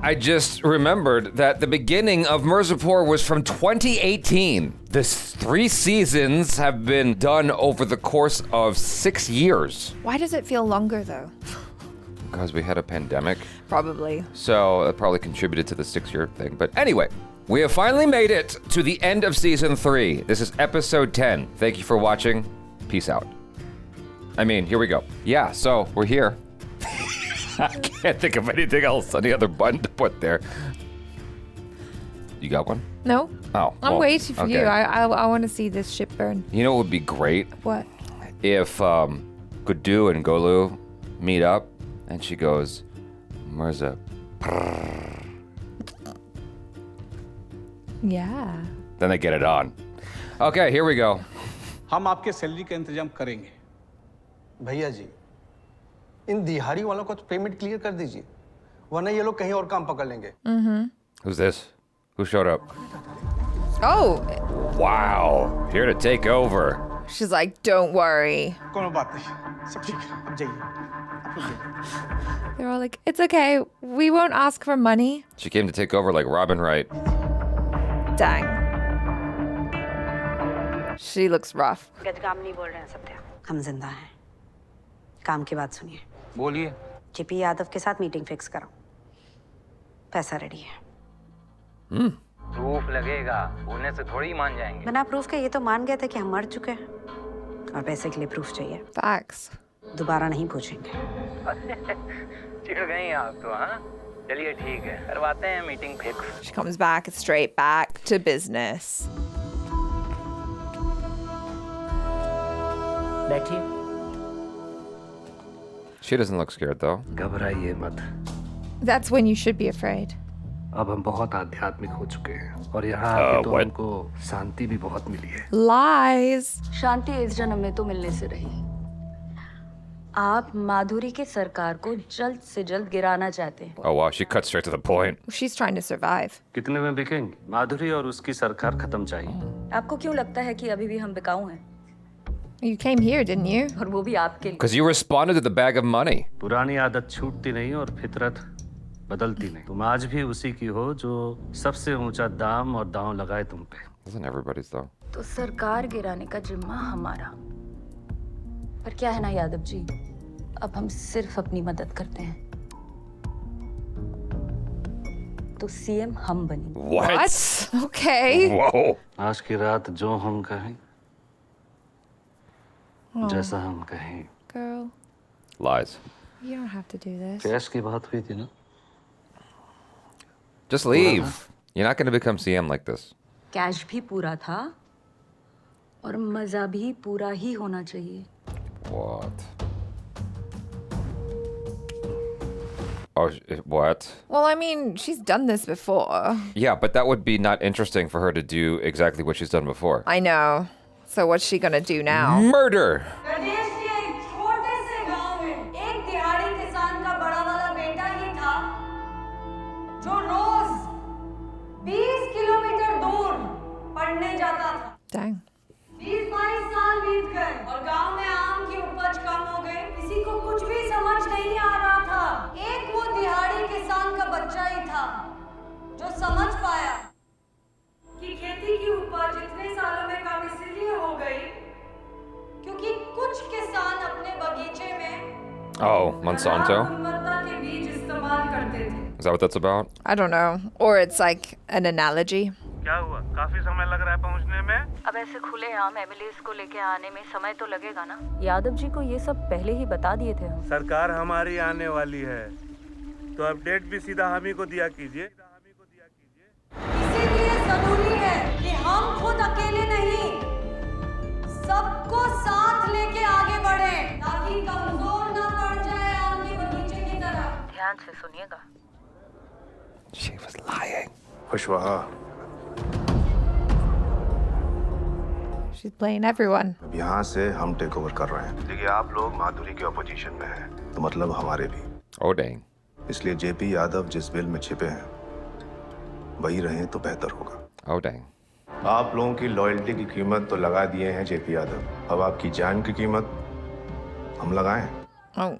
I just remembered that the beginning of Mirzapur was from 2018. The 3 seasons have been done over the course of 6 years. Why does it feel longer, though? Because we had a pandemic. Probably. So it probably contributed to the 6-year thing. But anyway, we have finally made it to the end of season 3. This is episode 10. Thank you for watching. Peace out. I mean, here we go. Yeah, so we're here. I can't think of anything else, any other button to put there. You got one? No. Oh. I'm waiting for you. I want to see this ship burn. You know what would be great? What? If Gudu and Golu meet up and she goes, Mirza. Yeah. Then they get it on. Okay, here we go. हम आपके salary का इंतजाम करेंगे। भैया जी, इन दिहाड़ी वालों को तो पेमेंट क्लियर कर दीजिए, वरना ये लोग कहीं और काम पकड़ लेंगे। Who's this? Who showed up? Oh. Wow, here to take over. She's like, don't worry. कोनो बात नहीं, सब ठीक है, अब जाइए, आप लोग जाइए। They're all like, it's okay. We won't ask for money. She came to take over like Robin Wright. Dang. She looks rough. गजगाम नहीं बोल रहे हैं सत्या, हम जिंदा हैं। काम की बात सुनिए। बोलिए। जेपी यादव के साथ मीटिंग फिक्स करो। पैसा रेडी है। प्रूफ लगेगा, बोलने से थोड़ी मान जाएंगे। बिना प्रूफ के ये तो मान गए थे कि हम मर चुके हैं, और पैसे के लिए प्रूफ चाहिए। Facts. दोबारा नहीं पूछेंगे। चिढ़ गई आप तो, हाँ? चलिए ठीक है, करवाते हैं meeting fix. She comes back straight back to business. बैठिए। She doesn't look scared though. घबराइए मत। That's when you should be afraid. अब हम बहुत आध्यात्मिक हो चुके हैं और यहाँ आके तो what? हमको शांति भी बहुत मिली है। Lies. शांति इस जन्म में तो मिलने से रही। आप माधुरी के सरकार को जल्द से जल्द गिराना चाहते हैं। Oh wow, she cut straight to the point. She's trying to survive. कितने में बिकेंगे? माधुरी और उसकी सरकार खत्म चाहिए। आपको क्यों लगता है कि अभी भी हम बिकाऊ हैं? You came here, didn't you? और वो भी आपके लिए। Because you responded to the bag of money. पुरानी आदत छूटती नहीं और फितरत बदलती नहीं। तुम आज भी उसी की हो जो सबसे ऊंचा दाम और दांव लगाए तुम पे। Isn't everybody's though? तो सरकार गिराने का जिम्मा हमारा। पर क्या है ना यादव जी, अब हम सिर्फ अपनी मदद करते हैं। तो सीएम हम बनेंगे। What? Okay. Whoa. आज की रात जो हम कहें, जैसा हम कहें। Girl, Lies. you don't have to do this. Cash की बात हुई थी ना? Just leave. You're not going to become CM like this. Cash भी पूरा था और मजा भी पूरा ही होना चाहिए। What? Oh, what? Well, I mean, she's done this before. Yeah, but that would be not interesting for her to do exactly what she's done before. I know. So what's she gonna do now? Murder! प्रदेश के एक छोटे से गांव में एक दिहाड़ी किसान का बड़ा वाला बेटा ही था जो रोज 20 किलोमीटर दूर पढ़ने जाता था। Dang. 20-22 साल बीत गए और गांव में आम की उपज कम हो गई। किसी को कुछ भी समझ नहीं आ रहा था। एक वो दिहाड़ी किसान का बच्चा ही था जो समझ पाया कि खेती की उपज इतने सालों में कम इसलिए हो गई क्योंकि कुछ किसान अपने बगीचे में Oh, Monsanto? गुणवत्ता के बीज इस्तेमाल करते थे। Is that what that's about? I don't know. Or it's like an analogy. क्या हुआ? काफी समय लग रहा है पहुंचने में। अब ऐसे खुलेआम एमएलएस को लेके आने में समय तो लगेगा ना। यादव जी को ये सब पहले ही बता दिए थे हम। सरकार हमारी आने वाली है, तो अपडेट भी सीधा हम ही को दिया कीजिए। इसीलिए जरूरी है कि हम खुद अकेले नहीं, सबको साथ लेके आगे बढ़ें ताकि कमजोर ना पड़ जाए आम के बगीचे की तरह। ध्यान से सुनिएगा। She was lying. Kushwaha. She's playing everyone. अब यहाँ से हम टेक ओवर कर रहे हैं। देखिए आप लोग माधुरी के ऑपोजिशन में हैं, तो मतलब हमारे भी। Oh, dang. इसलिए जेपी यादव जिस बिल में छिपे हैं, वही रहें तो बेहतर होगा। Oh, dang. आप लोगों की लॉयल्टी की कीमत तो लगा दिए हैं जेपी यादव, अब आपकी जान की कीमत हम लगाएं। Oh.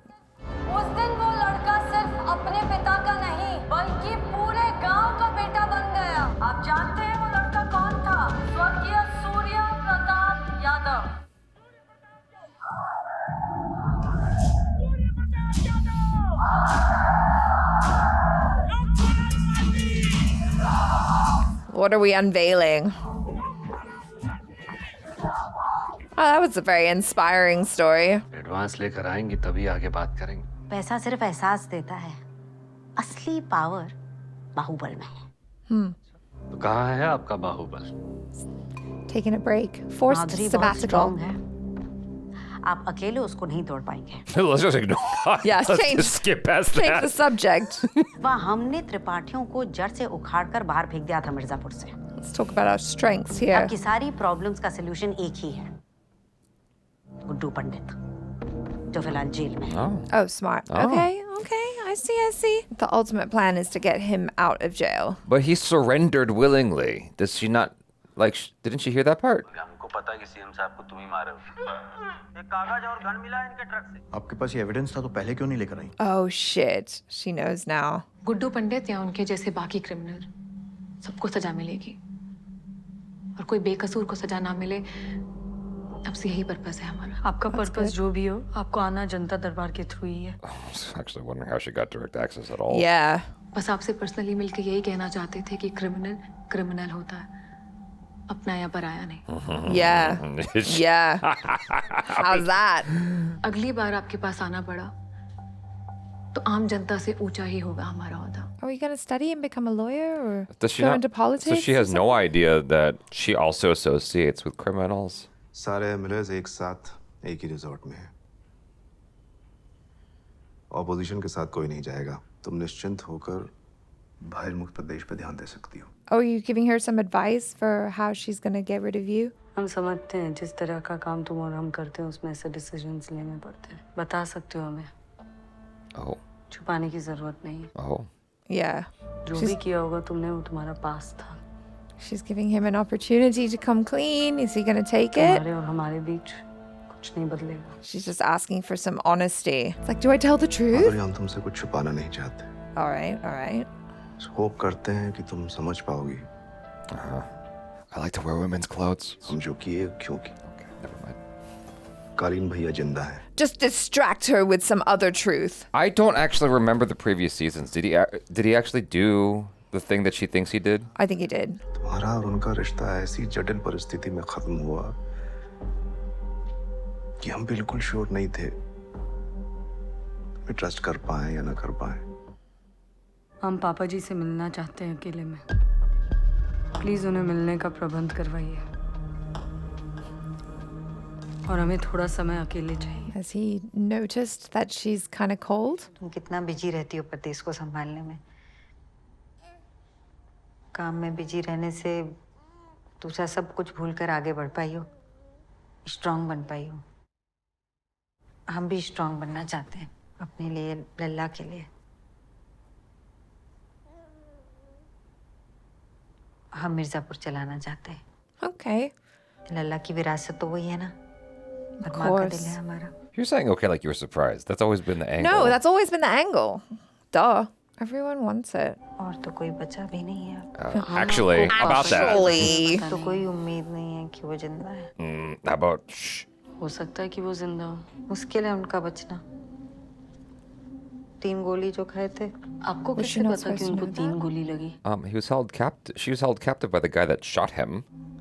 उस दिन वो लड़का सिर्फ अपने पिता का नहीं बल्कि What are we unveiling? Oh, that was a very inspiring story. Advance लेकर आएंगी तभी आगे बात करेंगे। पैसा सिर्फ एहसास देता है, असली पावर बाहुबल में है। तो कहाँ है आपका बाहुबल? Taking a break. Forced माधुरी बहुत sabbatical. स्ट्रांग है, आप अकेले उसको नहीं तोड़ पाएंगे। Let's just ignore. Yes, Let's change- just skip past Change that. the subject. वह हमने त्रिपाठियों को जड़ से उखाड़कर बाहर फेंक दिया था मिर्जापुर से। Let's talk about our strengths here. आपकी सारी प्रॉब्लम्स का सलूशन एक ही है, गुड्डू पंडित, जो फिलहाल जेल में है। Oh, smart. Okay, I see. The ultimate plan is to get him out of jail. But he surrendered willingly. Does she not, like, didn't she hear that part? हमको पता है कि सीएम साहब को तुम ही मारे हो। एक कागज और गन मिला इनके ट्रक से। आपके पास ये एविडेंस था तो पहले क्यों नहीं लेकर आई? Oh shit. She knows now. Guddu Pandit या उनके जैसे बाकी क्रिमिनल सबको सजा मिलेगी, और कोई बेकसूर को सजा ना मिले, अब से यही पर्पस है हमारा। आपका पर्पस जो भी हो, आपको आना जनता दरबार के थ्रू ही है। I was actually wondering how she got direct access at all. Yeah. बस आपसे पर्सनली मिलके यही कहना चाहते थे कि क्रिमिनल क्रिमिनल होता है, अपना या पराया नहीं। Yeah. How's that? अगली बार आपके पास आना पड़ा तो आम जनता से ऊंचा ही होगा हमारा ओहदा। Are we gonna study and become a lawyer or Does she go not? into politics? So she has no idea that she also associates with criminals. सारे एमएलएज एक साथ एक ही रिजॉर्ट में हैं। ऑपोजिशन के साथ कोई नहीं जाएगा। तुम निश्चिंत होकर बहिर्मुख प्रदेश पे ध्यान दे सकती हो। Oh, are you giving her some advice for how she's gonna get rid of you? हम समझते हैं जिस तरह का काम तुम और हम करते हैं उसमें ऐसे डिसीजंस लेने पड़ते हैं। बता सकते हो हमें, Oh. छुपाने की जरूरत नहीं है। Oh. Yeah. जो भी किया होगा तुमने वो तुम्हारा पास था। She's giving him an opportunity to come clean. Is he gonna take it? तुम्हारे और हमारे बीच कुछ नहीं बदलेगा। She's just asking for some honesty. It's like, do I tell the truth? माधुरी, हम तुमसे कुछ छुपाना नहीं चाहते। All right. होप करते हैं कि तुम समझ पाओगी। I like to wear women's clothes. हम जो किए क्यों किए। Okay, never mind. कालीन भैया जिंदा है। Just distract her with some other truth. I don't actually remember the previous seasons. Did he actually do the thing that she thinks he did? I think he did. तुम्हारा और उनका रिश्ता ऐसी जटिल परिस्थिति में खत्म हुआ कि हम बिल्कुल श्योर नहीं थे तुम्हें ट्रस्ट कर पाए या ना कर पाए। हम पापा जी से मिलना चाहते हैं अकेले में। प्लीज उन्हें मिलने का प्रबंध करवाइए, और हमें थोड़ा समय अकेले चाहिए। Has he noticed that she's kind of cold? तुम कितना बिजी रहती हो प्रदेश को संभालने में। काम में बिजी रहने से दूसरा सब कुछ भूलकर आगे बढ़ पाई हो, स्ट्रांग बन पाई हो। हम भी स्ट्रांग बनना चाहते हैं अपने लिए, लल्ला के लिए। हम मिर्जापुर चलाना चाहते हैं। Okay. लल्ला की विरासत तो वही है ना, Of और माँ का दिल course. है हमारा। You're saying okay like you were surprised. That's always been the angle. No, that's always been the angle. Duh. Everyone wants it. और तो कोई बचा भी नहीं है। Actually, about that. Actually. तो कोई उम्मीद नहीं है कि वो जिंदा है। How about shh. हो सकता है कि वो जिंदा हो। मुश्किल है उनका बचना। 3 गोली जो खाए थे। आपको Was she कैसे not पता कि supposed to उनको know 3 गोली लगी? He was held captive. She was held captive by the guy that shot him.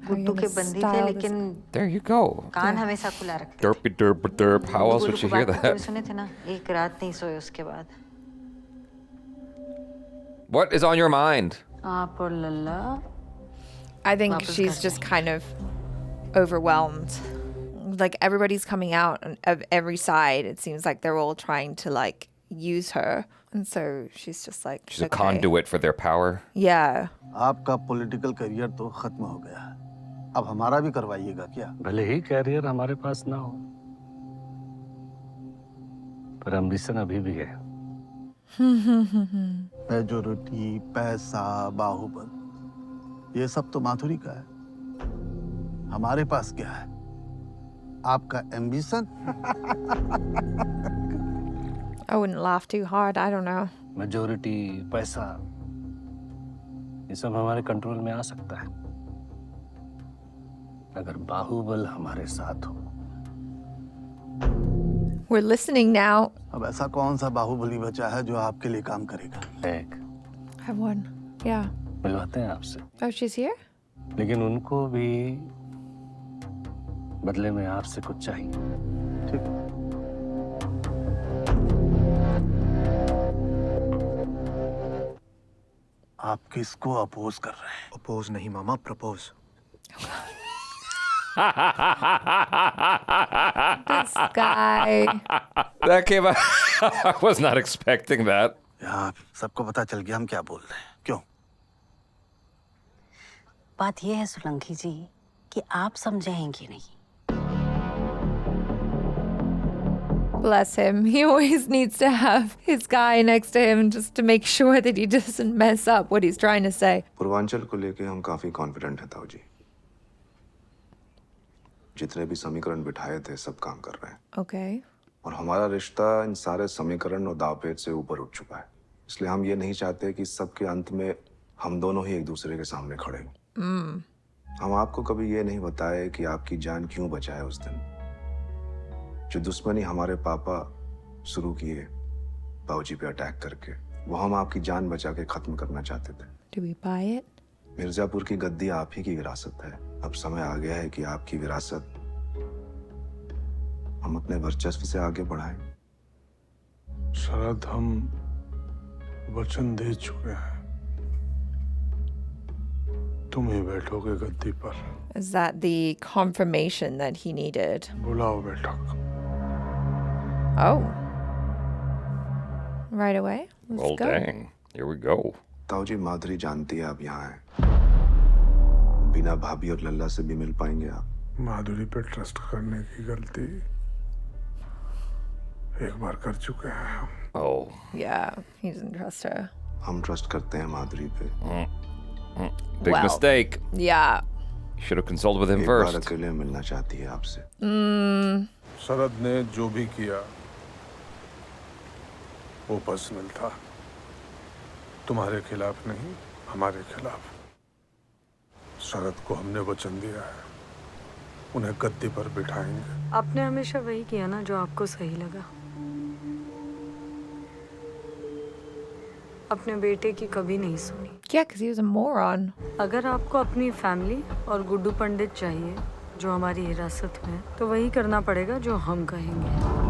Guddu के बंदी थे, लेकिन There you go. कान हमेशा खुला रखते थे। Derpy derp derp. How else would she hear that? सुने थे ना, एक रात नहीं सोए उसके बाद। What is on your mind? आप और लल्ला I think वापस she's घर just kind of overwhelmed. Like everybody's coming out of every side. It seems like they're all trying to like use her. And so she's just like, She's a okay. conduit for their power. Yeah. आपका political career तो खत्म हो गया, अब हमारा भी करवाइएगा क्या? भले ही कैरियर हमारे पास ना हो, पर एम्बिशन अभी भी है। मेजॉरिटी, पैसा, बाहुबल, ये सब तो माधुरी का है। हमारे पास क्या है? आपका ambition? I wouldn't laugh too hard. I don't know. Majority, पैसा, ये सब हमारे कंट्रोल में आ सकता है अगर बाहुबल हमारे साथ हो। We're listening now. अब ऐसा कौन सा बाहुबली बचा है जो आपके लिए काम करेगा? एक Have one. Yeah. मिलवाते हैं आपसे, Oh, she's here? लेकिन उनको भी बदले में आपसे कुछ चाहिए। ठीक। आप किसको अपोज कर रहे हैं? अपोज नहीं मामा, propose. This guy. That came out. I was not expecting that. यार सबको पता चल गया हम क्या बोल रहे हैं। क्यों? बात यह है सोलंकी जी कि आप समझेंगे नहीं। Bless him. He always needs to have his guy next to him just to make sure that he doesn't mess up what he's trying to say. Purvanchal को लेके हम काफी कॉन्फिडेंट हैं ताऊ जी। जितने भी समीकरण बिठाए थे सब काम कर रहे हैं। Okay. और हमारा रिश्ता इन सारे समीकरण और दावपेच से ऊपर उठ चुका है। इसलिए हम ये नहीं चाहते कि सबके अंत में हम दोनों ही एक दूसरे के सामने खड़े हों। हम आपको कभी ये नहीं बताए कि आपकी जान क्यों बचाए उस दिन। जो दुश्मनी हमारे पापा शुरू किए बाबूजी पे अटैक करके, वो हम आपकी जान बचा के खत्म करना चाहते थे। Do we buy it? Mirzapur की गद्दी आप ही की विरासत है। अब समय आ गया है कि आपकी विरासत हम अपने वर्चस्व से आगे बढ़ाएं। शरद, हम वचन दे चुके हैं। तुम ही बैठोगे गद्दी पर। Is that the confirmation that he needed? बुलाओ बैठक। Oh. Right away? Let's Well, go. dang. Here we go. ताऊ जी, माधुरी जानती है आप यहाँ हैं। बिना भाभी और लल्ला से भी मिल पाएंगे आप? माधुरी पे ट्रस्ट करने की गलती एक बार कर चुके हैं हम। Oh. Yeah, he doesn't trust her. हम ट्रस्ट करते हैं माधुरी पे। Big Well, mistake. Yeah. Should have consulted with him एक बार first. अकेले मिलना चाहती है आपसे। शरद ने जो भी किया वो पर्सनल था, तुम्हारे खिलाफ नहीं, हमारे खिलाफ। शरद को हमने वचन दिया है, उन्हें गद्दी पर बिठाएंगे। आपने हमेशा वही किया ना जो आपको सही लगा। अपने बेटे की कभी नहीं सुनी। Yeah, because he was a moron. अगर आपको अपनी फैमिली और गुड्डू पंडित चाहिए जो हमारी हिरासत में है, तो वही करना पड़ेगा जो हम कहेंगे।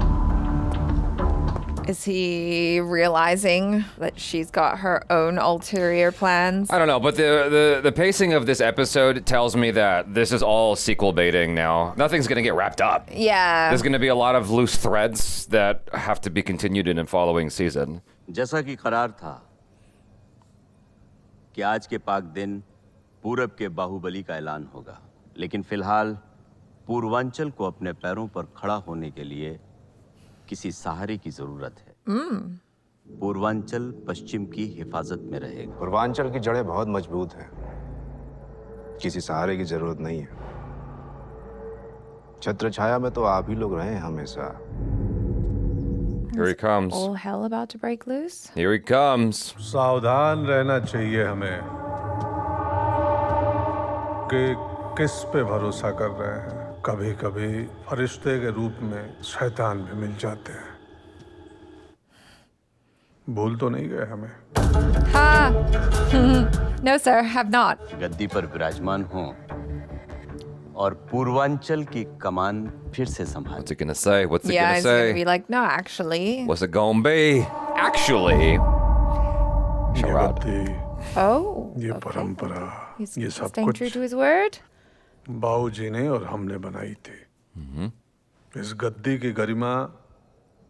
Is he realizing that she's got her own ulterior plans? I don't know, but the pacing of this episode tells me that this is all sequel baiting now. Nothing's going to get wrapped up. Yeah. There's going to be a lot of loose threads that have to be continued in a following season. जैसा कि करार था कि आज के पाक दिन पूरब के बाहुबली का ऐलान होगा, लेकिन फिलहाल पूर्वांचल को अपने पैरों पर खड़ा होने के लिए किसी सहारे की जरूरत है। पूर्वांचल पश्चिम की हिफाजत में रहेगा। पूर्वांचल की जड़ें बहुत मजबूत हैं, किसी सहारे की जरूरत नहीं है। छत्र छाया में तो आप ही लोग रहे हैं हमेशा। Here he comes. All hell about to break loose? Here he comes. सावधान रहना चाहिए हमें कि किस पे भरोसा कर रहे हैं। कभी कभी फरिश्ते के रूप में शैतान भी मिल जाते हैं। भूल तो नहीं गए हमें? No, sir, have not. गद्दी पर विराजमान हो और पूर्वांचल की कमान फिर से संभाल। What's it gonna say? What's it Yeah, gonna he's going to say? be like, no, actually. What's it gonna be? Actually. ये गद्दी, Oh. ये Okay. परंपरा, He's ये सब staying true कुछ to his word? बाबूजी ने और हमने बनाई थी। इस गद्दी की गरिमा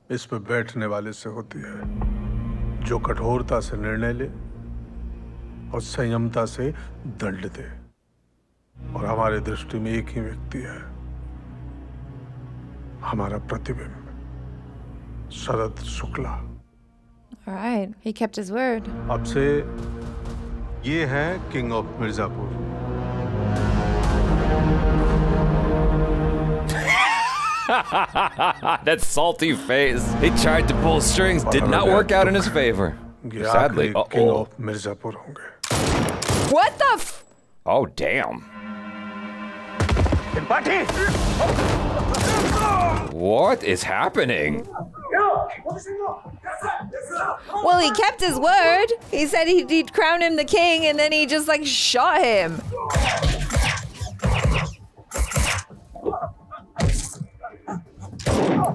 इस पे बैठने वाले से होती है जो कठोरता से निर्णय ले और संयमता से दंड दे। और हमारी दृष्टि में एक ही व्यक्ति है, हमारा प्रतिबिंब, शरद Shukla. All right. He kept his word. अब से ये है king of Mirzapur. That salty face. He tried to pull strings, did not work out in his favor. Sadly. King of Mirzapur होंगे। What the f? Oh, damn. Tripathi! What is happening? Well, he kept his word. He said he'd crown him the king, and then he just like shot him.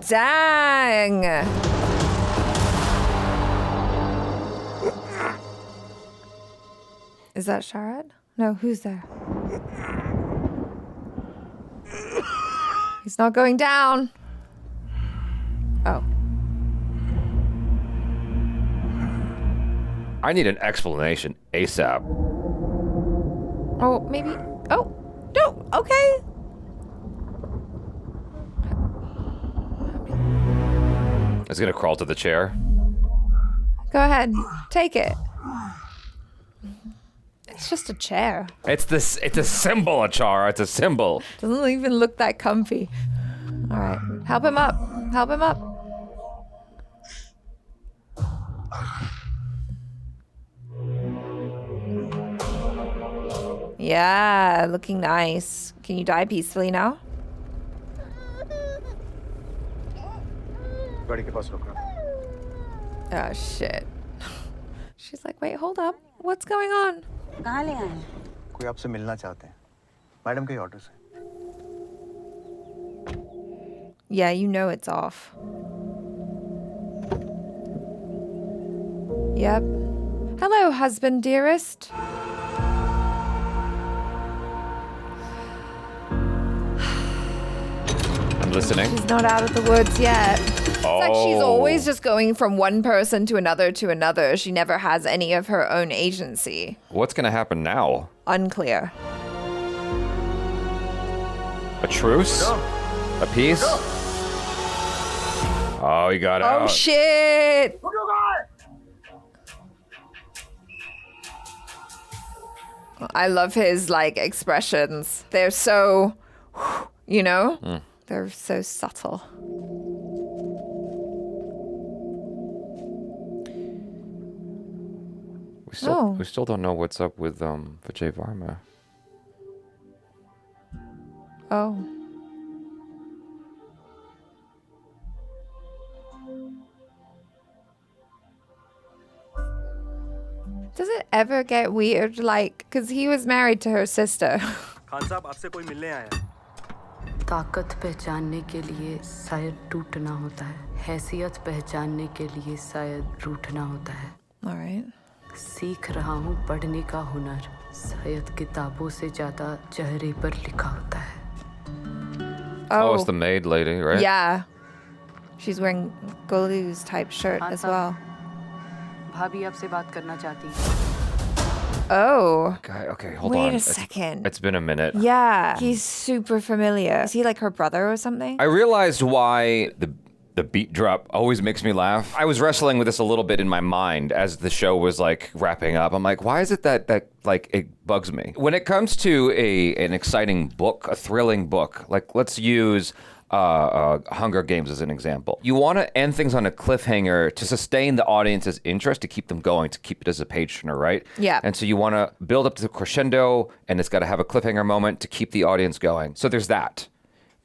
Dang. Is that Sharad? No, who's there? He's not going down. Oh. I need an explanation ASAP. Oh, maybe. Oh, no. Okay. It's gonna crawl to the chair. Go ahead. Take it. It's just a chair. It's a symbol, Achara. It's a symbol. Doesn't even look that comfy. All right. Help him up. Help him up. Yeah, looking nice. Can you die peacefully now? Oh, shit. She's like, wait, hold up. What's going on? कहाँ ले आए हैं? कोई आपसे मिलना चाहते हैं madam के ऑर्डर से Yeah, you know it's off. Yep. Hello, husband dearest. I'm listening. She's not out of the woods yet. It's like she's always just going from one person to another to another. She never has any of her own agency. What's gonna happen now? Unclear. A truce? No. A peace? No. Oh, he got out. Oh, shit. I love his, like, expressions. They're so, you know? They're so subtle. We still don't know what's up with Vijay Varma. Oh. Does it ever get weird? Like, because he was married to her sister. Khan साहब आपसे कोई मिलने आया है ताकत पहचानने के लिए शायद टूटना होता है हैसियत पहचानने के लिए शायद रूठना होता है All right. सीख रहा हूँ पढ़ने का हुनर शायद किताबों से ज्यादा चेहरे पर लिखा होता है Oh, it's the maid lady, right? Yeah. She's wearing Golu's type shirt as well. भाभी आपसे बात करना चाहती है Oh. Okay, hold Wait on. a second. It's been a minute. Yeah. He's super familiar. Is he like her brother or something? I realized why the beat drop always makes me laugh. I was wrestling with this a little bit in my mind as the show was like wrapping up. I'm like, why is it that like it bugs me? When it comes to an exciting book, a thrilling book, like let's use Hunger Games as an example. You want to end things on a cliffhanger to sustain the audience's interest, to keep them going, to keep it as a page turner, right? Yeah. And so you want to build up to the crescendo, and it's got to have a cliffhanger moment to keep the audience going. So there's that.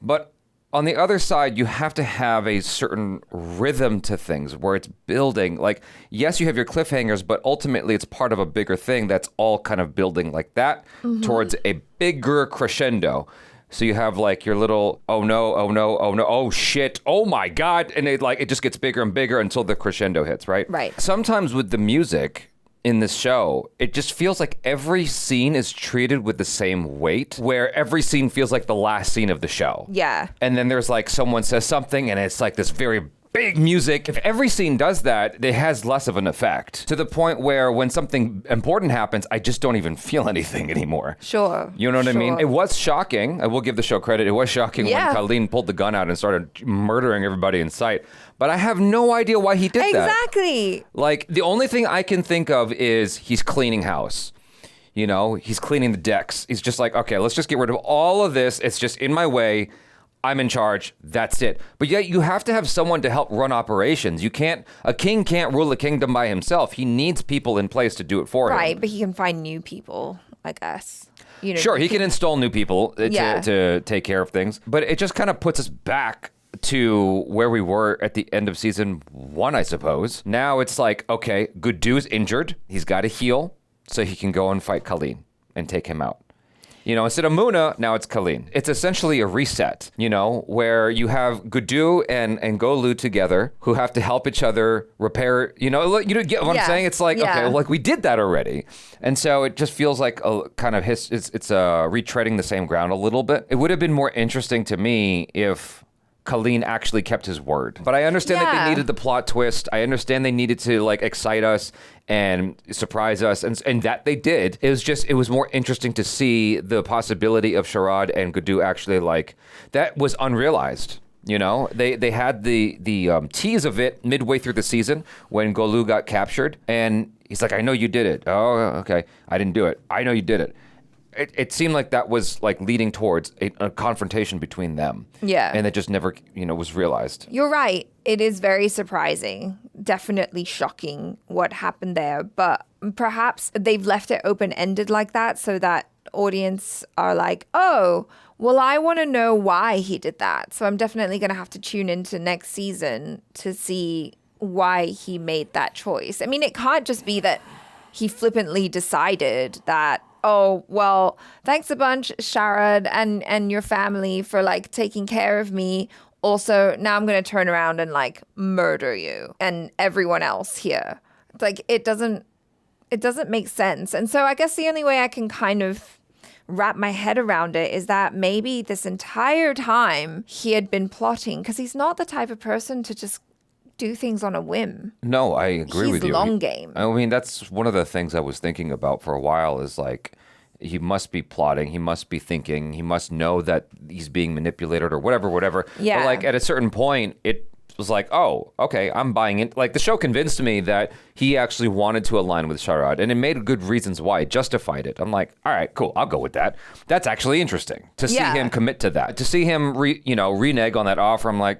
But on the other side, you have to have a certain rhythm to things where it's building. Like, yes, you have your cliffhangers, but ultimately it's part of a bigger thing that's all kind of building like that towards a bigger crescendo. So you have like your little, oh no, oh shit, oh my God. And it just gets bigger and bigger until the crescendo hits, right? Right. Sometimes with the music in this show, it just feels like every scene is treated with the same weight, where every scene feels like the last scene of the show. Yeah. And then there's like someone says something and it's like this very big music. If every scene does that, it has less of an effect, to the point where when something important happens, I just don't even feel anything anymore. Sure. You know what I mean? It was shocking. I will give the show credit. It was shocking when Colleen pulled the gun out and started murdering everybody in sight. But I have no idea why he did that. Exactly. Like, the only thing I can think of is he's cleaning house. You know, he's cleaning the decks. He's just like, okay, let's just get rid of all of this. It's just in my way. I'm in charge. That's it. But yet you have to have someone to help run operations. A king can't rule a kingdom by himself. He needs people in place to do it for him. Right, but he can find new people, I guess. Sure, he can install new people to take care of things, but it just kind of puts us back to where we were at the end of season 1, I suppose. Now it's like, okay, Gudu's injured. He's got to heal so he can go and fight Kaleen and take him out. Instead of Muna, now it's Kaleen. It's essentially a reset, where you have Gudu and Golu together who have to help each other repair, you get what I'm saying? It's like, okay, like we did that already. And so it just feels like a kind of it's retreading the same ground a little bit. It would have been more interesting to me if Kaleen actually kept his word. But I understand that they needed the plot twist. I understand they needed to excite us and surprise us, and that they did. It was more interesting to see the possibility of Sharad and Gudu actually that was unrealized. They had the tease of it midway through the season when Golu got captured, and he's like, I know you did it. Oh, okay. I didn't do it. I know you did it. It seemed like that was leading towards a confrontation between them. Yeah. And it just never, was realized. You're right. It is very surprising. Definitely shocking what happened there. But perhaps they've left it open-ended like that so that audience are like, oh, well, I want to know why he did that. So I'm definitely going to have to tune into next season to see why he made that choice. I mean, it can't just be that he flippantly decided that, oh, well, thanks a bunch, Sharad and your family for taking care of me. Also, now I'm going to turn around and murder you and everyone else here. It's it doesn't make sense. And so I guess the only way I can kind of wrap my head around it is that maybe this entire time he had been plotting, because he's not the type of person to just do things on a whim. No, I agree with you. He's long game. I mean, that's one of the things I was thinking about for a while is he must be plotting, he must be thinking, he must know that he's being manipulated or whatever. Yeah. But at a certain point, it was oh, okay, I'm buying it. The show convinced me that he actually wanted to align with Sharad, and it made good reasons why. It justified it. I'm all right, cool, I'll go with that. That's actually interesting to see him commit to that. To see him renege on that offer, I'm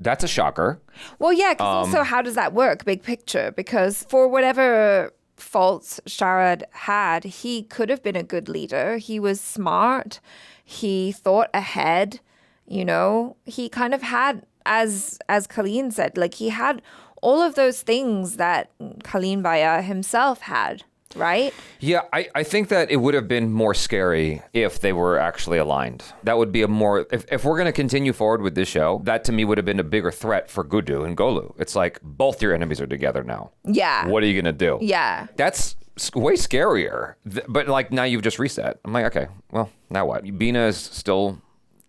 that's a shocker. Well, yeah, because also how does that work, big picture? Because for whatever faults Sharad had, he could have been a good leader. He was smart. He thought ahead. He kind of had, as Kaleen said, he had all of those things that Kaleen Baya himself had. Right? Yeah, I think that it would have been more scary if they were actually aligned. That would be if we're going to continue forward with this show, that to me would have been a bigger threat for Gudu and Golu. It's both your enemies are together now. Yeah. What are you going to do? Yeah. That's way scarier. But now you've just reset. I'm okay, well, now what? Bina is still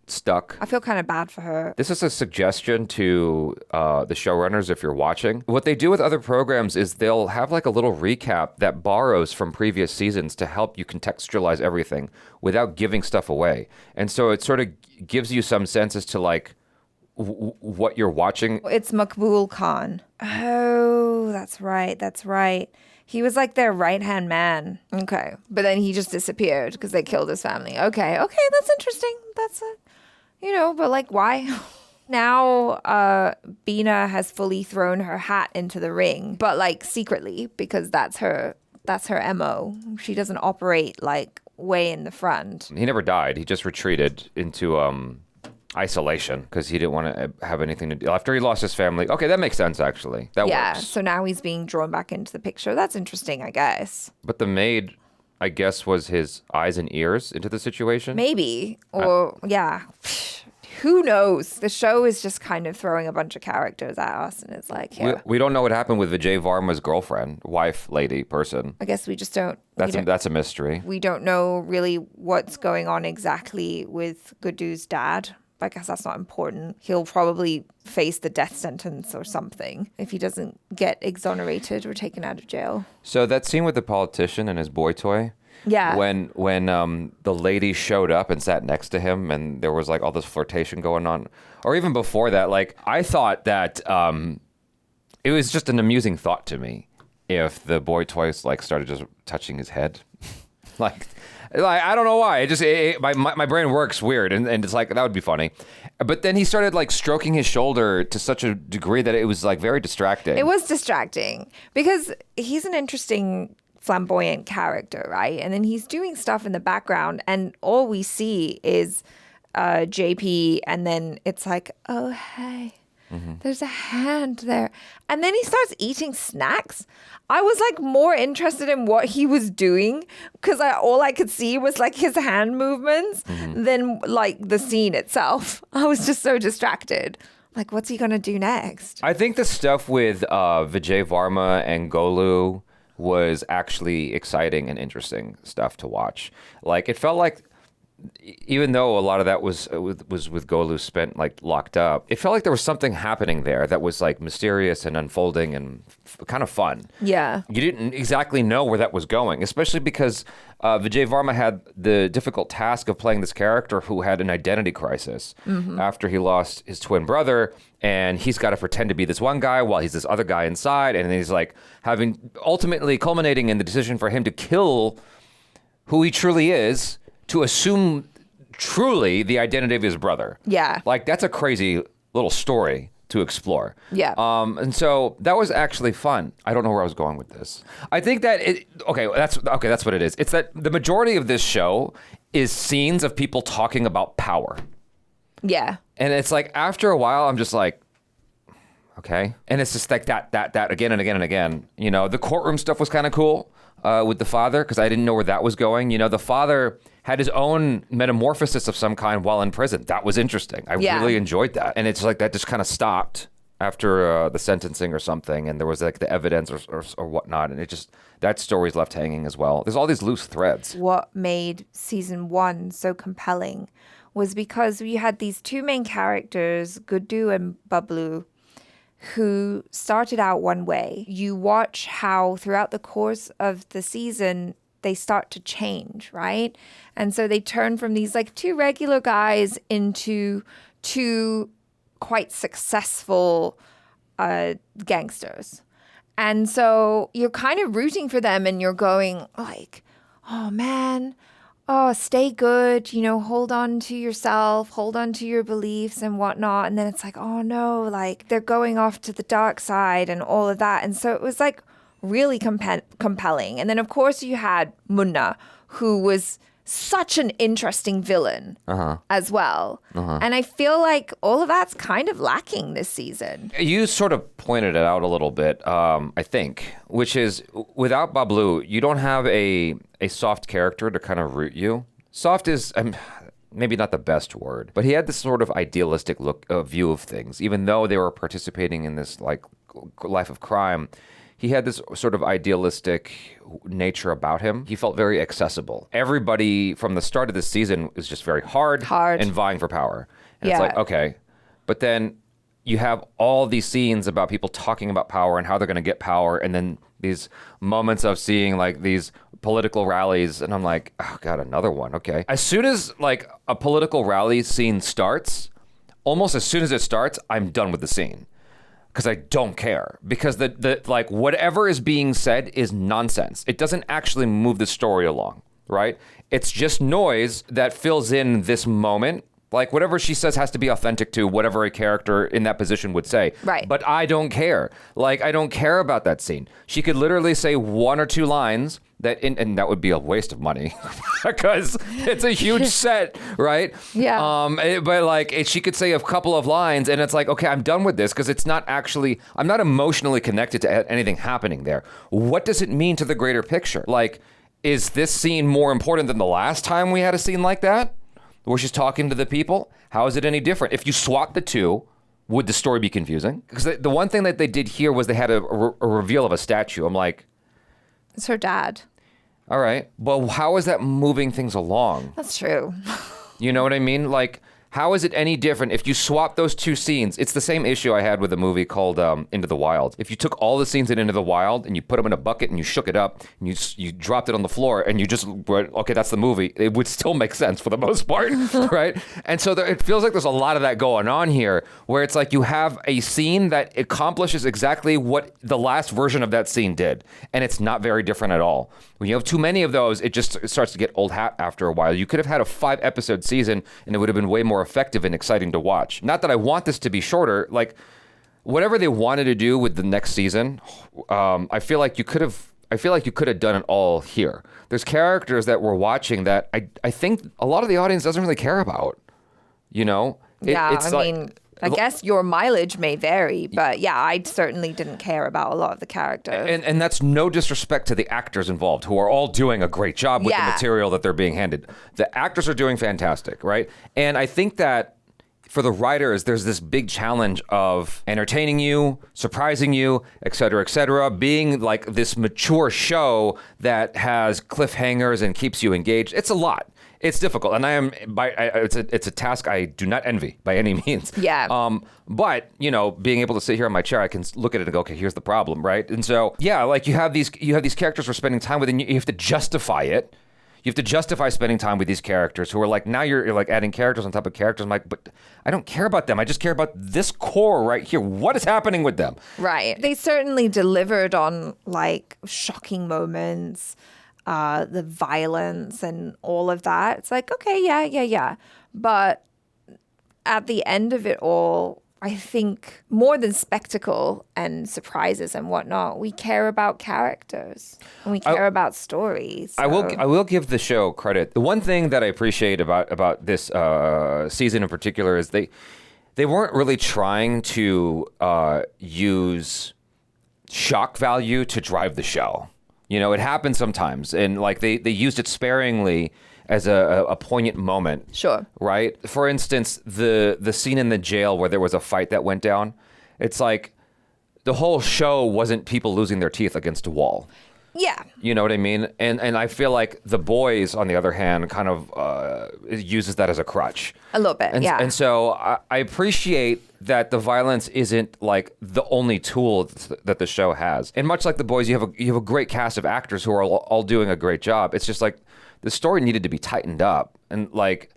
stuck. I feel kind of bad for her. This is a suggestion to the showrunners if you're watching. What they do with other programs is they'll have a little recap that borrows from previous seasons to help you contextualize everything without giving stuff away. And so it sort of gives you some sense as to what you're watching. It's Makbul Khan. Oh, that's right. He was their right-hand man. Okay. But then he just disappeared because they killed his family. Okay, that's interesting. That's it. But why? Now Bina has fully thrown her hat into the ring, but secretly, because that's her MO. She doesn't operate way in the front. He never died. He just retreated into isolation because he didn't want to have anything to do. After he lost his family. Okay, that makes sense actually. That works. So now he's being drawn back into the picture. That's interesting, I guess. But the maid, I guess, was his eyes and ears into the situation? Maybe. Or, yeah. Who knows? The show is just kind of throwing a bunch of characters at us, and it's yeah. We don't know what happened with Vijay Varma's girlfriend, wife, lady, person. I guess we just don't. That's a mystery. We don't know really what's going on exactly with Gudu's dad. I guess that's not important. He'll probably face the death sentence or something if he doesn't get exonerated or taken out of jail. So that scene with the politician and his boy toy, yeah. When the lady showed up and sat next to him and there was all this flirtation going on, or even before that, I thought that it was just an amusing thought to me if the boy toys started just touching his head. I don't know why. It just my brain works weird, and it's that would be funny. But then he started stroking his shoulder to such a degree that it was very distracting. It was distracting because he's an interesting flamboyant character, right? And then he's doing stuff in the background, and all we see is JP, and then it's like, oh, hey, there's a hand there. And then he starts eating snacks. I was like more interested in what he was doing because all I could see was like his hand movements than like the scene itself. I was just so distracted. Like, what's he going to do next? I think the stuff with Vijay Varma and Golu was actually exciting and interesting stuff to watch. Like, it felt like, even though a lot of that was with Golu spent like locked up, it felt like there was something happening there that was like mysterious and unfolding and kind of fun. Yeah. You didn't exactly know where that was going, especially because Vijay Varma had the difficult task of playing this character who had an identity crisis after he lost his twin brother, and he's got to pretend to be this one guy while he's this other guy inside, and he's like ultimately culminating in the decision for him to kill who he truly is, to assume truly the identity of his brother. Yeah. Like, that's a crazy little story to explore. Yeah. And so that was actually fun. I don't know where I was going with this. I think that that's what it is. It's that the majority of this show is scenes of people talking about power. Yeah. And it's like, after a while, I'm just like, okay. And it's just like that again and again and again. You know, the courtroom stuff was kind of cool with the father, because I didn't know where that was going. You know, the father had his own metamorphosis of some kind while in prison. That was interesting. I really enjoyed that. And it's like that just kind of stopped after the sentencing or something, and there was like the evidence or whatnot, and it just, that story's left hanging as well. There's all these loose threads. What made season 1 so compelling was because we had these two main characters, Guddu and Bablu, who started out one way. You watch how throughout the course of the season, they start to change, right? And so they turn from these like two regular guys into two quite successful gangsters. And so you're kind of rooting for them, and you're going like, oh man, oh, stay good, you know, hold on to yourself, hold on to your beliefs and whatnot. And then it's like, oh no, like they're going off to the dark side and all of that. And so it was like really compelling. And then of course you had Munna, who was such an interesting villain as well. And I feel like all of that's kind of lacking this season. You sort of pointed it out a little bit, I think, which is without Bablu, you don't have a soft character to kind of root you. Soft is maybe not the best word, but he had this sort of idealistic view of things. Even though they were participating in this like life of crime, he had this sort of idealistic nature about him. He felt very accessible. Everybody from the start of this season is just very hard and vying for power. And it's like, okay. But then you have all these scenes about people talking about power and how they're going to get power. And then these moments of seeing like these political rallies. And I'm like, oh God, another one. Okay. As soon as like a political rally scene starts, almost as soon as it starts, I'm done with the scene. Because I don't care. Because the like whatever is being said is nonsense. It doesn't actually move the story along, right? It's just noise that fills in this moment. Like whatever she says has to be authentic to whatever a character in that position would say. Right. But I don't care. Like I don't care about that scene. She could literally say one or two lines and that would be a waste of money because it's a huge set, right? Yeah. But like she could say a couple of lines and it's like, okay, I'm done with this because it's not actually, I'm not emotionally connected to anything happening there. What does it mean to the greater picture? Like, is this scene more important than the last time we had a scene like that where she's talking to the people? How is it any different? If you swap the two, would the story be confusing? Because the one thing that they did here was they had a reveal of a statue. I'm like, it's her dad. All right. Well, how is that moving things along? That's true. You know what I mean? Like, how is it any different if you swap those two scenes? It's the same issue I had with a movie called Into the Wild. If you took all the scenes in Into the Wild and you put them in a bucket and you shook it up and you dropped it on the floor and you just went, okay, that's the movie, it would still make sense for the most part, right? And so it feels like there's a lot of that going on here where it's like you have a scene that accomplishes exactly what the last version of that scene did. And it's not very different at all. When you have too many of those, it starts to get old hat after a while. You could have had a 5-episode season and it would have been way more effective and exciting to watch. Not that I want this to be shorter. Like, whatever they wanted to do with the next season, I feel like you could have I feel like you could have done it all here. There's characters that we're watching that I think a lot of the audience doesn't really care about. You know? I guess your mileage may vary, but yeah, I certainly didn't care about a lot of the characters. And that's no disrespect to the actors involved, who are all doing a great job with the material that they're being handed. The actors are doing fantastic, right? And I think that for the writers, there's this big challenge of entertaining you, surprising you, et cetera, being like this mature show that has cliffhangers and keeps you engaged. It's a lot. It's difficult, and it's a task I do not envy by any means. Yeah. But you know, being able to sit here in my chair, I can look at it and go, okay, here's the problem, right? And so, yeah, like you have these characters we're spending time with, and you have to justify it. You have to justify spending time with these characters who are like, now you're like adding characters on top of characters. I'm like, but I don't care about them. I just care about this core right here. What is happening with them? Right. They certainly delivered on like shocking moments. The violence and all of that. It's like, okay, yeah. But at the end of it all, I think more than spectacle and surprises and whatnot, we care about characters and we care about stories. So. I will give the show credit. The one thing that I appreciate about this season in particular is they weren't really trying to use shock value to drive the show. You know, it happens sometimes, and like they used it sparingly as a poignant moment. Sure. Right? For instance, the scene in the jail where there was a fight that went down, it's like the whole show wasn't people losing their teeth against a wall. Yeah. You know what I mean? And I feel like The Boys, on the other hand, kind of uses that as a crutch. A little bit, yeah. And so I appreciate that the violence isn't like the only tool that the show has. And much like The Boys, you have a great cast of actors who are all doing a great job. It's just like the story needed to be tightened up, and like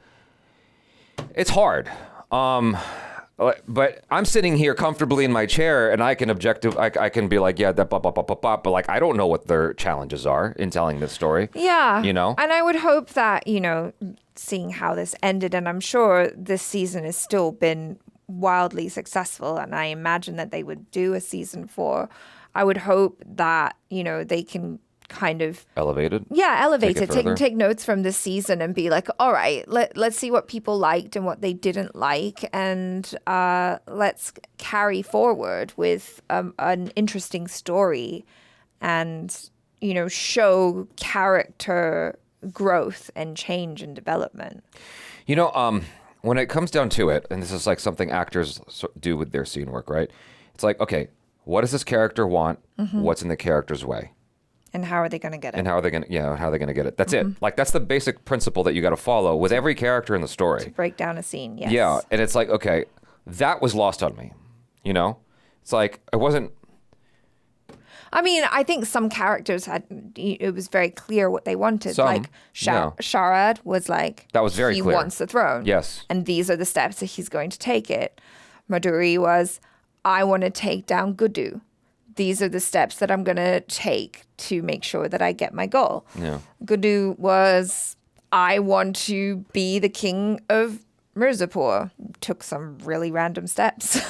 it's hard. But I'm sitting here comfortably in my chair, and I can I can be like, yeah, that but like I don't know what their challenges are in telling this story. Yeah. You know? And I would hope that, you know, seeing how this ended, and I'm sure this season has still been wildly successful, and I imagine that they would do a season 4. I would hope that, you know, they can kind of elevate it. Take notes from this season and be like, all right, let's see what people liked and what they didn't like, and let's carry forward with an interesting story, and you know, show character growth and change and development. You know, when it comes down to it, and this is like something actors do with their scene work, right? It's like, okay, what does this character want? Mm-hmm. What's in the character's way? And how are they going to get it? And how are they going to get it? That's it. Like, that's the basic principle that you got to follow with every character in the story. To break down a scene, yes. Yeah, and it's like, okay, that was lost on me, you know? It's like, I wasn't... I mean, I think some characters it was very clear what they wanted. Like, Sharad was like... That was very clear. He wants the throne. Yes. And these are the steps that he's going to take it. Madhuri was, I want to take down Gudu. These are the steps that I'm going to take to make sure that I get my goal. Yeah. Gudu was, I want to be the king of Mirzapur. Took some really random steps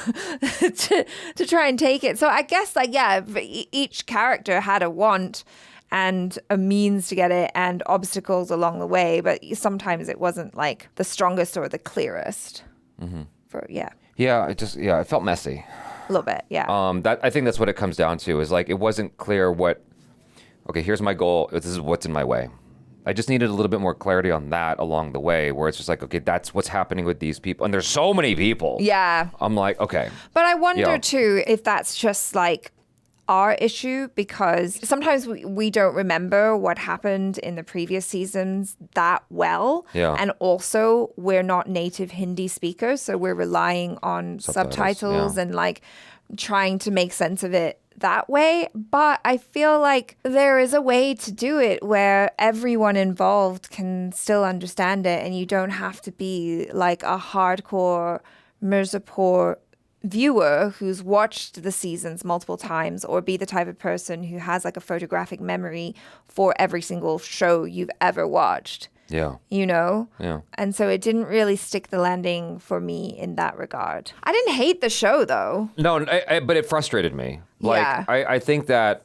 to try and take it. So I guess, like, yeah, each character had a want and a means to get it and obstacles along the way, but sometimes it wasn't like the strongest or the clearest. Mm-hmm. Yeah, it felt messy. A little bit, yeah. I think that's what it comes down to, is like, it wasn't clear okay, here's my goal. This is what's in my way. I just needed a little bit more clarity on that along the way, where it's just like, okay, that's what's happening with these people. And there's so many people. Yeah. I'm like, okay. But I wonder too, if that's just like our issue, because sometimes we don't remember what happened in the previous seasons that well. Yeah. And also, we're not native Hindi speakers, so we're relying on subtitles and like trying to make sense of it that way. But I feel like there is a way to do it where everyone involved can still understand it, and you don't have to be like a hardcore Mirzapur viewer who's watched the seasons multiple times, or be the type of person who has like a photographic memory for every single show you've ever watched. Yeah. You know? Yeah. And so it didn't really stick the landing for me in that regard. I didn't hate the show though. No, but it frustrated me. Like, yeah. I think that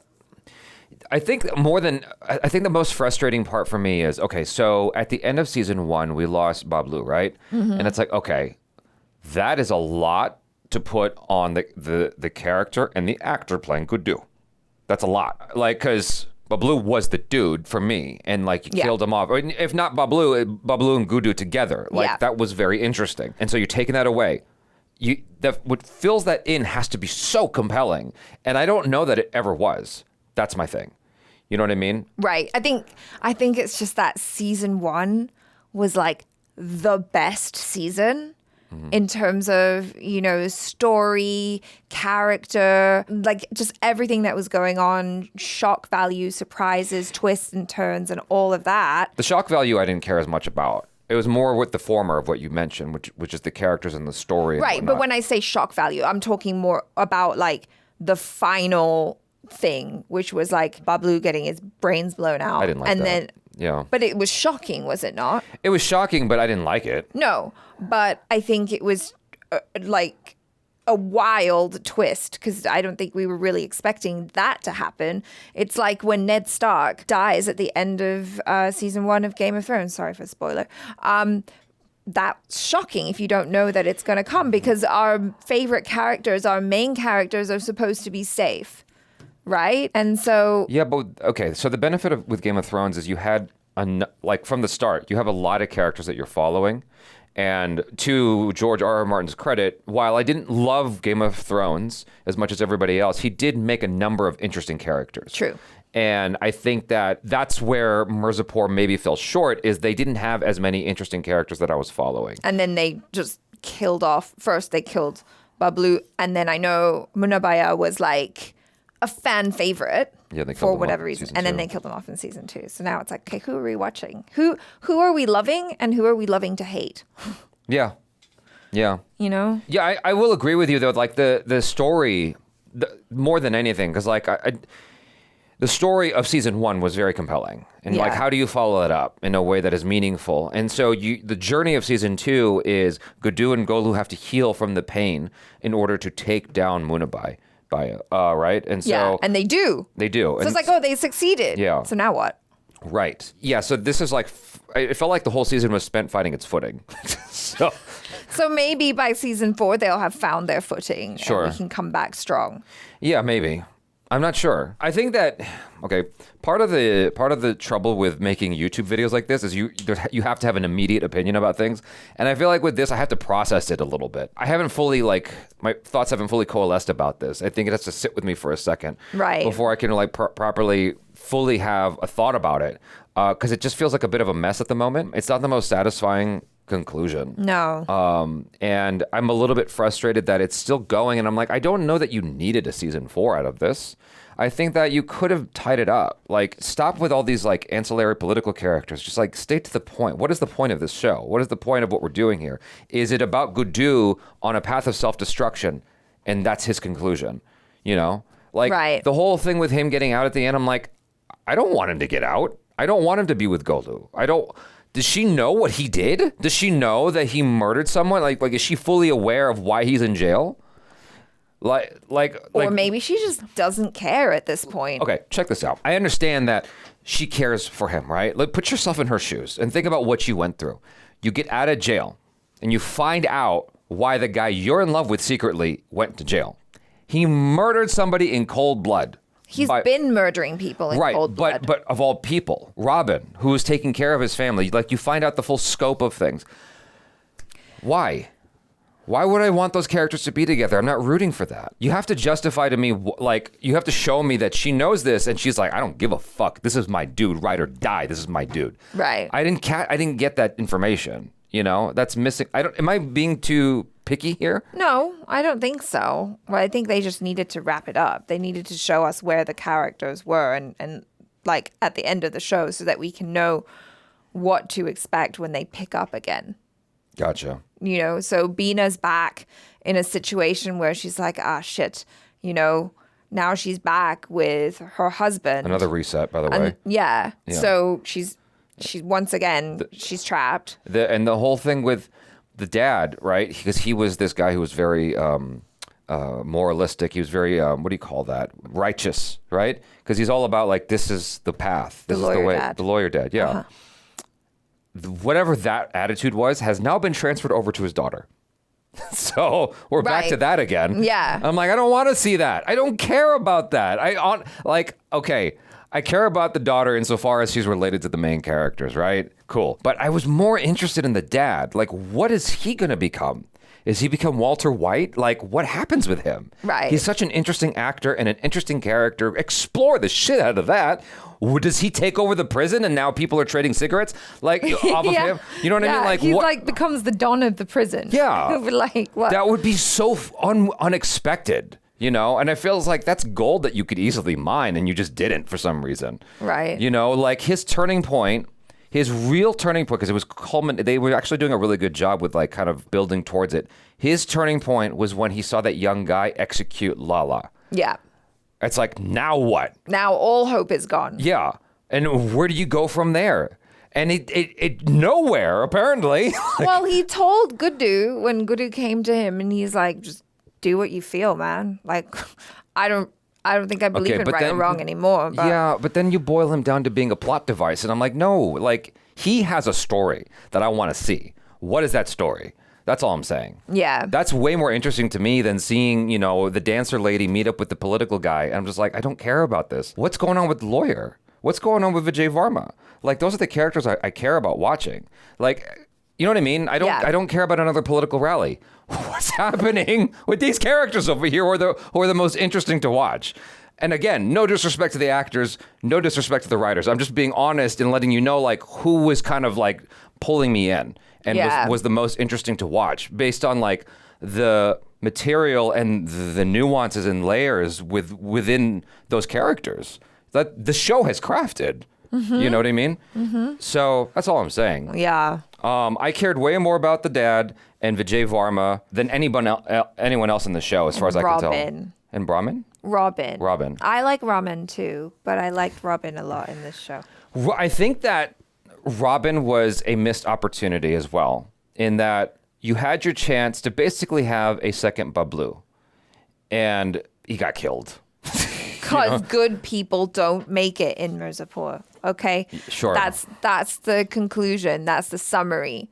I think the most frustrating part for me is, okay, so at the end of season 1, we lost Bablu, right? And it's like, okay, that is a lot to put on the character and the actor playing Gudu. That's a lot. Like, because Bablu was the dude for me, and like you killed him off. If not Bablu and Gudu together. Like that was very interesting. And so you're taking that away. What fills that in has to be so compelling, and I don't know that it ever was. That's my thing. You know what I mean? Right. I think it's just that season 1 was like the best season. In terms of, story, character, like just everything that was going on, shock value, surprises, twists and turns, and all of that. The shock value I didn't care as much about. It was more with the former of what you mentioned, which is the characters and the story. Right, but when I say shock value, I'm talking more about like the final thing, which was like Bablu getting his brains blown out. I didn't like that. Yeah. But it was shocking, was it not? It was shocking, but I didn't like it. No, but I think it was like a wild twist because I don't think we were really expecting that to happen. It's like when Ned Stark dies at the end of season 1 of Game of Thrones. Sorry for a spoiler. That's shocking if you don't know that it's going to come because our favorite characters, our main characters are supposed to be safe. Right? And so... Yeah, but okay, so the benefit with Game of Thrones is you had, like from the start, you have a lot of characters that you're following. And to George R.R. Martin's credit, while I didn't love Game of Thrones as much as everybody else, he did make a number of interesting characters. True. And I think that's where Mirzapur maybe fell short, is they didn't have as many interesting characters that I was following. And then they just killed off... First, they killed Bablu, and then I know Munabaya was like... a fan favorite for whatever reason. And then they killed him off in season 2. So now it's like, okay, who are we watching? Who are we loving and who are we loving to hate? Yeah. Yeah. Yeah, I will agree with you though. Like the story, more than anything, because like the story of season 1 was very compelling. And like, how do you follow it up in a way that is meaningful? And so the journey of season 2 is Gudu and Golu have to heal from the pain in order to take down Munabai. Right? And so and they do. They do. So it's like, oh, they succeeded. Yeah. So now what? Right. Yeah. So this is like, it felt like the whole season was spent fighting its footing. So maybe by season 4 they'll have found their footing. Sure. And we can come back strong. Yeah, maybe. I'm not sure. I think that part of the trouble with making YouTube videos like this is you have to have an immediate opinion about things, and I feel like with this I have to process it a little bit. I haven't fully my thoughts haven't fully coalesced about this. I think it has to sit with me for a second, right, before I can properly fully have a thought about it, because it just feels like a bit of a mess at the moment. It's not the most satisfying conclusion. No. And I'm a little bit frustrated that it's still going, and I'm like, I don't know that you needed a season 4 out of this. I think that you could have tied it up. Like, stop with all these like ancillary political characters. Just like stay to the point. What is the point of this show? What is the point of what we're doing here? Is it about Gudu on a path of self-destruction, and that's his conclusion? Like right. The whole thing with him getting out at the end, I'm like, I don't want him to get out. I don't want him to be with Golu. Does she know what he did? Does she know that he murdered someone? Like is she fully aware of why he's in jail? Or maybe she just doesn't care at this point. Okay, check this out. I understand that she cares for him, right? Like, put yourself in her shoes and think about what you went through. You get out of jail and you find out why the guy you're in love with secretly went to jail. He murdered somebody in cold blood. He's been murdering people in cold blood. But of all people, Robin, who was taking care of his family, like you find out the full scope of things. Why? Why would I want those characters to be together? I'm not rooting for that. You have to justify to me, like, you have to show me that she knows this and she's like, I don't give a fuck. This is my dude, ride or die. This is my dude. Right. I didn't get that information. That's missing. Am I being too picky here? No, I don't think so. Well, I think they just needed to wrap it up. They needed to show us where the characters were and like at the end of the show so that we can know what to expect when they pick up again. Gotcha. So Bina's back in a situation where she's like, shit, now she's back with her husband. Another reset, by the way. Yeah. So she's once again, she's trapped. And the whole thing with the dad, right? Because he was this guy who was very moralistic. He was very, what do you call that? Righteous, right? Because he's all about like, this is the path. This is the way. Dad. The lawyer dad, yeah. Whatever that attitude was has now been transferred over to his daughter. So we're back to that again. Yeah. I'm like, I don't want to see that. I don't care about that. Okay, I care about the daughter insofar as she's related to the main characters, right? Cool. But I was more interested in the dad. Like, what is he going to become? Is he become Walter White? Like, what happens with him? Right. He's such an interesting actor and an interesting character. Explore the shit out of that. Does he take over the prison and now people are trading cigarettes like off of him? You know what I mean? Like, he's what? like becomes the Don of the prison. Yeah. Like what? That would be so unexpected, you know? And it feels like that's gold that you could easily mine and you just didn't for some reason. Right. You know, like his turning point. His real turning point, because it was they were actually doing a really good job with like kind of building towards it. His turning point was when he saw that young guy execute Lala. Yeah. It's like, now what? Now all hope is gone. Yeah. And where do you go from there? And it nowhere, apparently. Well, he told Gudu when Gudu came to him and he's like, just do what you feel, man. Like, I don't think I believe in right or wrong anymore. But. Yeah, but then you boil him down to being a plot device. And I'm like, no, like he has a story that I want to see. What is that story? That's all I'm saying. Yeah. That's way more interesting to me than seeing, you know, the dancer lady meet up with the political guy. And I'm just like, I don't care about this. What's going on with the lawyer? What's going on with Vijay Varma? Like, those are the characters I care about watching. Like, you know what I mean? I don't care about another political rally. What's happening with these characters over here who are the most interesting to watch? And again, no disrespect to the actors, no disrespect to the writers. I'm just being honest and letting you know, like, who was kind of like pulling me in and was the most interesting to watch based on like the material and the nuances and layers within those characters that the show has crafted. Mm-hmm. You know what I mean? Mm-hmm. So that's all I'm saying. Yeah. I cared way more about the dad and Vijay Varma than anyone else in the show, as far as I can tell. And Brahmin? Robin. I like Robin too, but I liked Robin a lot in this show. I think that Robin was a missed opportunity as well, in that you had your chance to basically have a second Bablu, and he got killed. Because good people don't make it in Mirzapur, okay? Sure. That's the conclusion. That's the summary,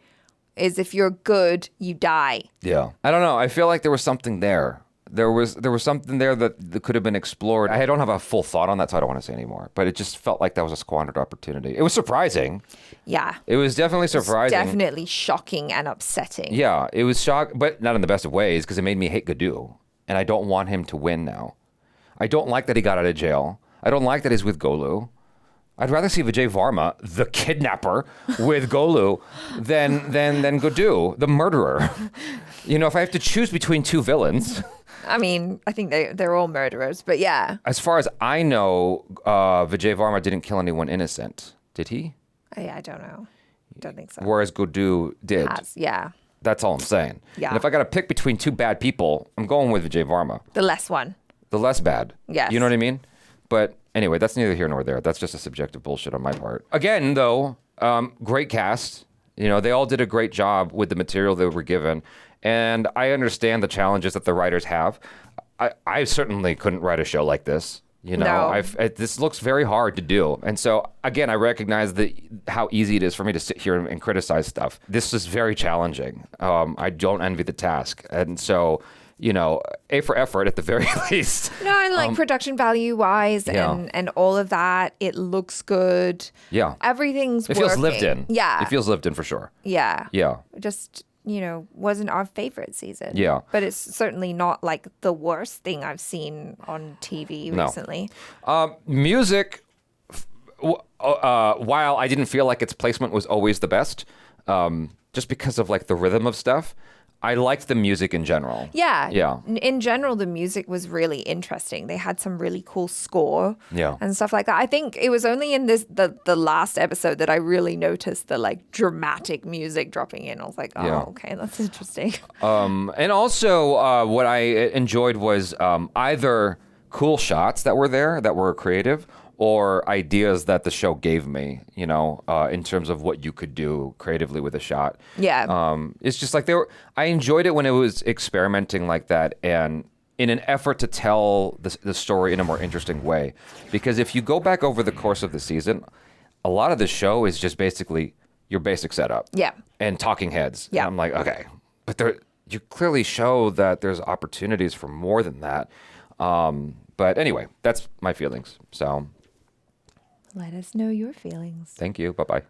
is if you're good, you die. Yeah. I don't know. I feel like there was something there. There was something there that could have been explored. I don't have a full thought on that, so I don't want to say anymore. But it just felt like that was a squandered opportunity. It was surprising. Yeah. It was definitely surprising. Definitely shocking and upsetting. Yeah, it was shock, but not in the best of ways, because it made me hate Gadu. And I don't want him to win now. I don't like that he got out of jail. I don't like that he's with Golu. I'd rather see Vijay Varma, the kidnapper, with Golu than Gadu, the murderer. You know, if I have to choose between two villains. I mean, I think they're all murderers, but yeah. As far as I know, Vijay Varma didn't kill anyone innocent. Did he? I don't know. Don't think so. Whereas Gadu did. Yeah. That's all I'm saying. Yeah. And if I got to pick between two bad people, I'm going with Vijay Varma. The less one. The less bad. Yes. You know what I mean? But anyway, that's neither here nor there. That's just a subjective bullshit on my part. Again, though, great cast. You know, they all did a great job with the material they were given. And I understand the challenges that the writers have. I certainly couldn't write a show like this. You know, this looks very hard to do. And so, again, I recognize how easy it is for me to sit here and criticize stuff. This is very challenging. I don't envy the task. And so, you know, A for effort at the very least. No, and like production value wise and all of that, it looks good. Yeah. Everything's It working. feels lived in. Yeah. It feels lived in for sure. Yeah. Yeah. Just, you know, wasn't our favorite season. Yeah. But it's certainly not like the worst thing I've seen on TV recently. Music, while I didn't feel like its placement was always the best, just because of like the rhythm of stuff, I liked the music in general. Yeah. Yeah. In general, the music was really interesting. They had some really cool score and stuff like that. I think it was only in the last episode that I really noticed the like dramatic music dropping in. I was like, okay, that's interesting. And also what I enjoyed was either cool shots that were there that were creative, or ideas that the show gave me, you know, in terms of what you could do creatively with a shot. Yeah. It's just like I enjoyed it when it was experimenting like that and in an effort to tell the story in a more interesting way. Because if you go back over the course of the season, a lot of the show is just basically your basic setup. Yeah. And talking heads. Yeah. And I'm like, okay. But you clearly show that there's opportunities for more than that. But anyway, that's my feelings. So let us know your feelings. thank you. Bye-bye.